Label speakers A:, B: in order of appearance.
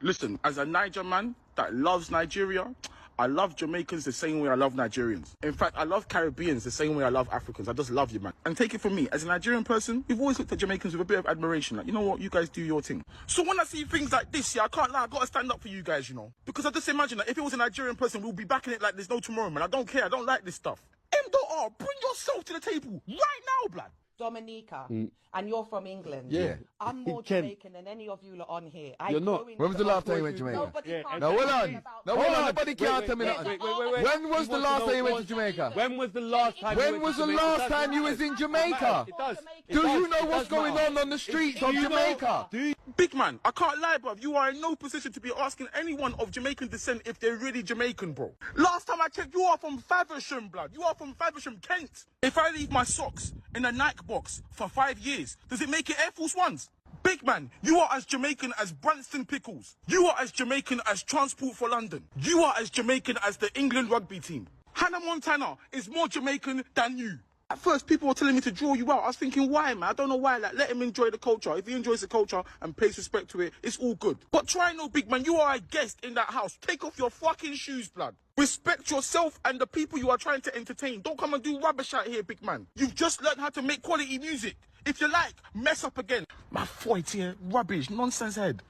A: Listen, as a Niger man that loves Nigeria, I love Jamaicans the same way I love Nigerians. In fact, I love Caribbeans the same way I love Africans. I just love you, man. And take it from me, as a Nigerian person, we've always looked at Jamaicans with a bit of admiration. Like, you know what, you guys do your thing. So when I see things like this, yeah, I can't lie, I gotta stand up for you guys, you know. Because I just imagine that if it was a Nigerian person, we'll be backing it like there's no tomorrow, man. I don't care, I don't like this stuff. M.R, bring yourself to the table right now, blood.
B: Dominica, and you're from England.
C: Yeah.
B: I'm more Jamaican than any of you lot on here.
C: You're not. When was the last time you went to Jamaica?
B: Nobody can't
C: No, hold
B: tell
C: on.
B: me about
C: No, hold on. Nobody can't tell me that.
B: Wait.
C: When was the last time you went to Jamaica?
D: When was the last time?
C: When was the last time you was in Jamaica?
D: It does.
C: Do you know what's going on the streets of Jamaica?
A: Big man, I can't lie, bruv. You are in no position to be asking anyone of Jamaican descent if they're really Jamaican, bro. Last time I checked, you are from Faversham, blood. You are from Faversham, Kent. If I leave my socks in a Nike box for 5 years, does it make it Air Force Ones? Big man, you are as Jamaican as Branston Pickles. You are as Jamaican as Transport for London. You are as Jamaican as the England rugby team. Hannah Montana is more Jamaican than you. At first, people were telling me to draw you out. I was thinking, why, man? I don't know why. Like, let him enjoy the culture. If he enjoys the culture and pays respect to it, it's all good. But try no, big man. You are a guest in that house. Take off your fucking shoes, blood. Respect yourself and the people you are trying to entertain. Don't come and do rubbish out here, big man. You've just learned how to make quality music. If you like, mess up again. My foot here, rubbish, nonsense head.